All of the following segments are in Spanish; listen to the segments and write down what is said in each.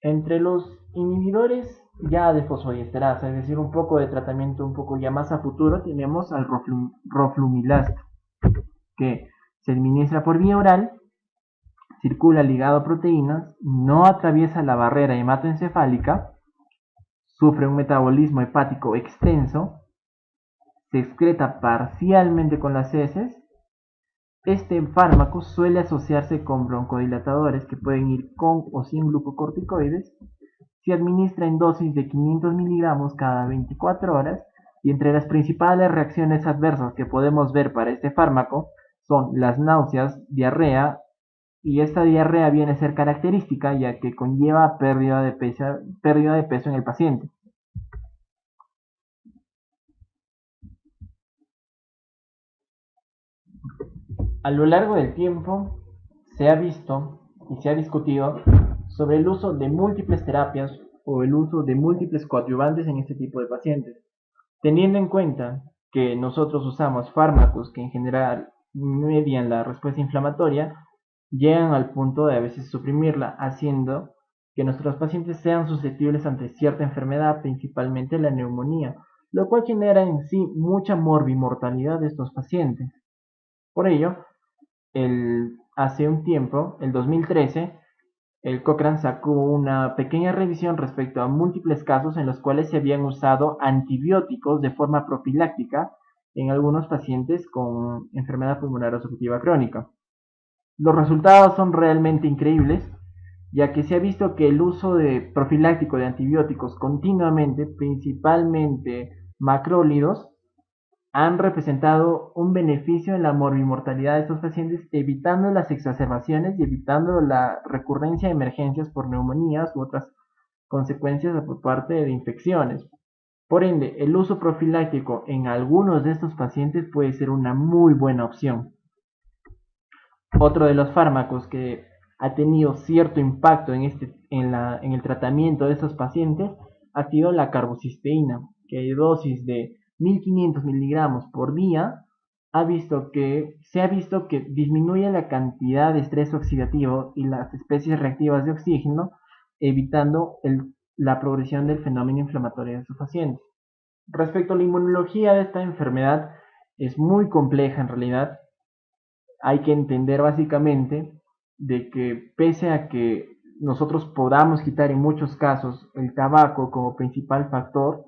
Entre los inhibidores ya de fosfodiesterasa, es decir, un poco de tratamiento un poco ya más a futuro, tenemos al roflumilast, que se administra por vía oral, circula ligado a proteínas, no atraviesa la barrera hematoencefálica, sufre un metabolismo hepático extenso, se excreta parcialmente con las heces. Este fármaco suele asociarse con broncodilatadores que pueden ir con o sin glucocorticoides. Se administra en dosis de 500 miligramos cada 24 horas y entre las principales reacciones adversas que podemos ver para este fármaco son las náuseas, diarrea, y esta diarrea viene a ser característica ya que conlleva pérdida de peso en el paciente. A lo largo del tiempo se ha visto y se ha discutido sobre el uso de múltiples terapias o el uso de múltiples coadyuvantes en este tipo de pacientes, teniendo en cuenta que nosotros usamos fármacos que en general median la respuesta inflamatoria, llegan al punto de a veces suprimirla, haciendo que nuestros pacientes sean susceptibles ante cierta enfermedad, principalmente la neumonía, lo cual genera en sí mucha morbimortalidad de estos pacientes. Por ello, hace un tiempo, el 2013, el Cochrane sacó una pequeña revisión respecto a múltiples casos en los cuales se habían usado antibióticos de forma profiláctica en algunos pacientes con enfermedad pulmonar obstructiva crónica. Los resultados son realmente increíbles, ya que se ha visto que el uso de profiláctico de antibióticos continuamente, principalmente macrólidos, han representado un beneficio en la morbimortalidad de estos pacientes, evitando las exacerbaciones y evitando la recurrencia de emergencias por neumonías u otras consecuencias por parte de infecciones. Por ende, el uso profiláctico en algunos de estos pacientes puede ser una muy buena opción. Otro de los fármacos que ha tenido cierto impacto en el tratamiento de estos pacientes ha sido la carbocisteína, que hay dosis de 1500 miligramos por día se ha visto que disminuye la cantidad de estrés oxidativo y las especies reactivas de oxígeno, evitando la progresión del fenómeno inflamatorio de estos pacientes. Respecto a la inmunología de esta enfermedad, es muy compleja en realidad. Hay que entender básicamente de que pese a que nosotros podamos quitar en muchos casos el tabaco como principal factor,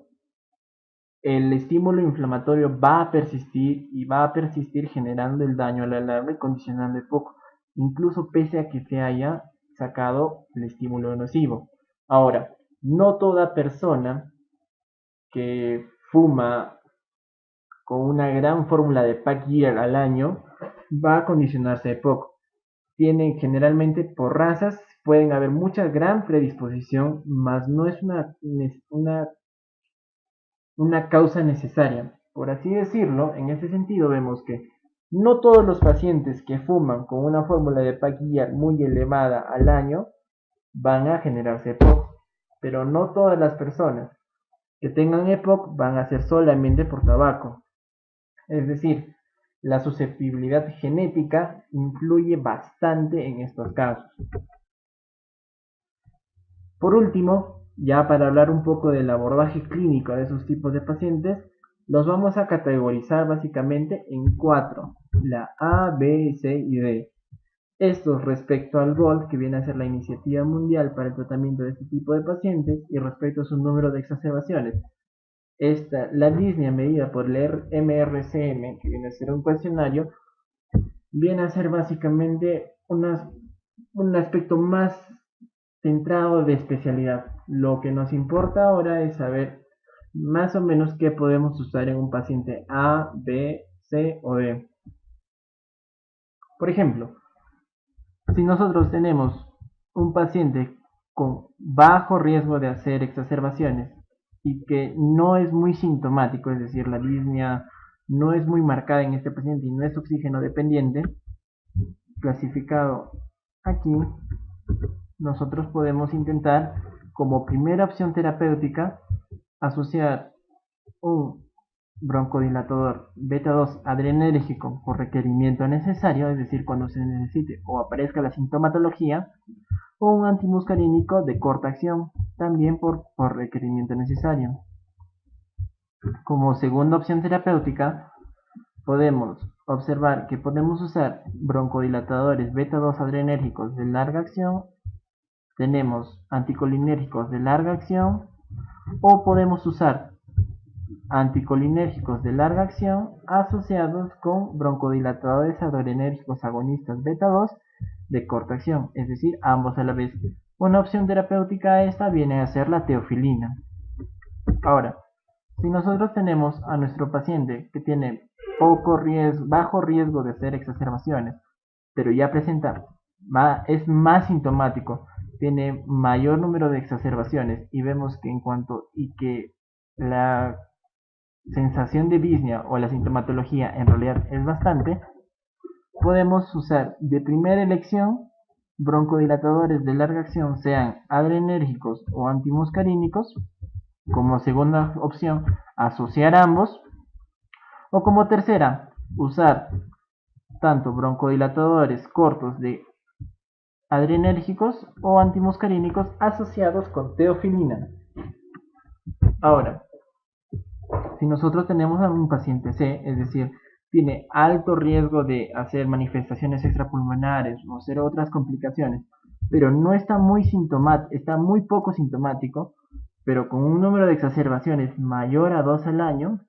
el estímulo inflamatorio va a persistir y va a persistir generando el daño a la larga y condicionando el poco, incluso pese a que se haya sacado el estímulo nocivo. Ahora, no toda persona que fuma con una gran fórmula de pack year al año va a condicionarse de poco. Tienen generalmente por razas, pueden haber mucha gran predisposición, mas no es una causa necesaria. Por así decirlo, en ese sentido vemos que no todos los pacientes que fuman con una fórmula de paquilla muy elevada al año van a generarse EPOC, pero no todas las personas que tengan EPOC van a ser solamente por tabaco. Es decir, la susceptibilidad genética influye bastante en estos casos. Por último, ya para hablar un poco del abordaje clínico de esos tipos de pacientes, los vamos a categorizar básicamente en cuatro: la A, B, C y D. Estos respecto al GOLD, que viene a ser la Iniciativa Mundial para el Tratamiento de este tipo de pacientes, y respecto a su número de exacerbaciones. La disnea medida por el MRCM, que viene a ser un cuestionario, viene a ser básicamente un aspecto más centrado de especialidad. Lo que nos importa ahora es saber más o menos qué podemos usar en un paciente A, B, C o D. Por ejemplo, si nosotros tenemos un paciente con bajo riesgo de hacer exacerbaciones y que no es muy sintomático, es decir, la disnea no es muy marcada en este paciente y no es oxígeno dependiente, clasificado aquí, nosotros podemos intentar como primera opción terapéutica asociar un broncodilatador beta 2 adrenérgico por requerimiento necesario, es decir, cuando se necesite o aparezca la sintomatología, o un antimuscarínico de corta acción, también por requerimiento necesario. Como segunda opción terapéutica, podemos observar que podemos usar broncodilatadores beta-2 adrenérgicos de larga acción, tenemos anticolinérgicos de larga acción, o podemos usar anticolinérgicos de larga acción asociados con broncodilatadores adrenérgicos agonistas beta-2 de corta acción, es decir, ambos a la vez. Una opción terapéutica esta viene a ser la teofilina. Ahora, si nosotros tenemos a nuestro paciente que tiene bajo riesgo de hacer exacerbaciones, pero ya presenta, es más sintomático, tiene mayor número de exacerbaciones y vemos que la sensación de disnea o la sintomatología en realidad es bastante, podemos usar de primera elección broncodilatadores de larga acción, sean adrenérgicos o antimuscarínicos. Como segunda opción, asociar ambos. O como tercera, usar tanto broncodilatadores cortos de adrenérgicos o antimuscarínicos asociados con teofilina. Ahora, si nosotros tenemos a un paciente C, es decir, tiene alto riesgo de hacer manifestaciones extrapulmonares o hacer otras complicaciones, pero no está está muy poco sintomático, pero con un número de exacerbaciones mayor a 2 al año,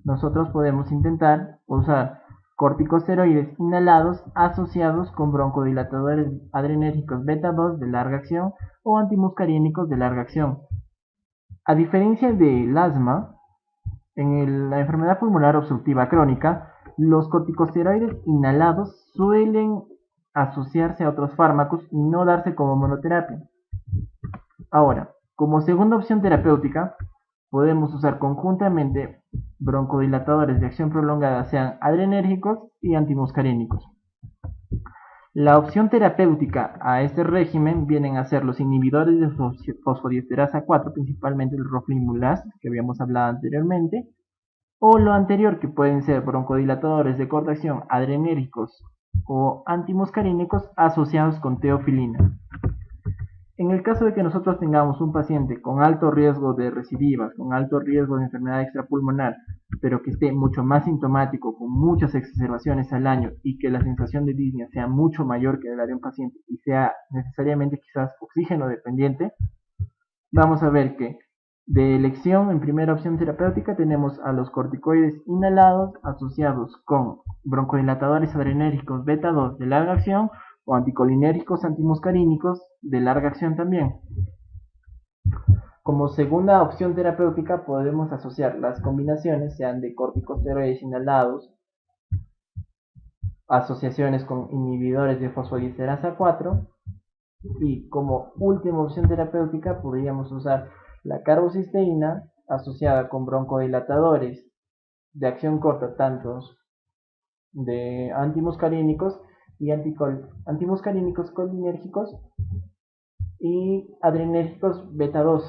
nosotros podemos intentar usar corticosteroides inhalados asociados con broncodilatadores adrenérgicos beta-2 de larga acción o antimuscarínicos de larga acción. A diferencia del asma, en la enfermedad pulmonar obstructiva crónica, los corticosteroides inhalados suelen asociarse a otros fármacos y no darse como monoterapia. Ahora, como segunda opción terapéutica, podemos usar conjuntamente broncodilatadores de acción prolongada, sean adrenérgicos y antimuscarínicos. La opción terapéutica a este régimen vienen a ser los inhibidores de fosfodiesterasa 4, principalmente el roflumilast, que habíamos hablado anteriormente, o lo anterior, que pueden ser broncodilatadores de corta acción, adrenérgicos o antimuscarínicos asociados con teofilina. En el caso de que nosotros tengamos un paciente con alto riesgo de recidivas, con alto riesgo de enfermedad extrapulmonar, pero que esté mucho más sintomático, con muchas exacerbaciones al año y que la sensación de disnea sea mucho mayor que la de un paciente y sea necesariamente quizás oxígeno dependiente, vamos a ver que de elección en primera opción terapéutica tenemos a los corticoides inhalados asociados con broncodilatadores adrenérgicos beta-2 de larga acción o anticolinérgicos antimuscarínicos de larga acción también. Como segunda opción terapéutica podemos asociar las combinaciones, sean de corticosteroides inhalados, asociaciones con inhibidores de fosfodiesterasa 4, y como última opción terapéutica podríamos usar la carbocisteína asociada con broncodilatadores de acción corta, tanto de antimuscarínicos y antimuscarínicos colinérgicos y adrenérgicos beta-2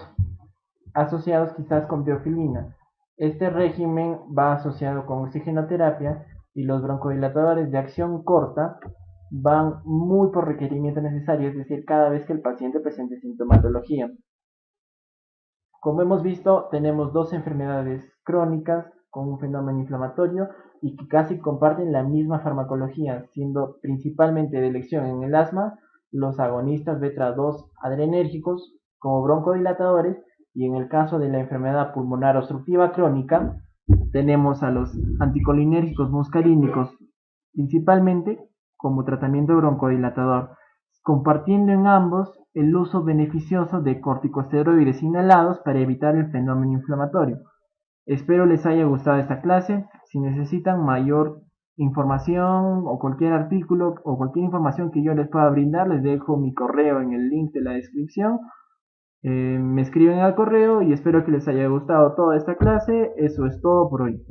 asociados quizás con teofilina. Este régimen va asociado con oxigenoterapia y los broncodilatadores de acción corta van muy por requerimiento necesario, es decir, cada vez que el paciente presente sintomatología. Como hemos visto, tenemos dos enfermedades crónicas con un fenómeno inflamatorio y que casi comparten la misma farmacología, siendo principalmente de elección en el asma los agonistas beta-2 adrenérgicos como broncodilatadores, y en el caso de la enfermedad pulmonar obstructiva crónica tenemos a los anticolinérgicos muscarínicos principalmente como tratamiento broncodilatador, compartiendo en ambos el uso beneficioso de corticosteroides inhalados para evitar el fenómeno inflamatorio. Espero les haya gustado esta clase. Si necesitan mayor información o cualquier artículo o cualquier información que yo les pueda brindar, les dejo mi correo en el link de la descripción. Me escriben al correo y espero que les haya gustado toda esta clase. Eso es todo por hoy.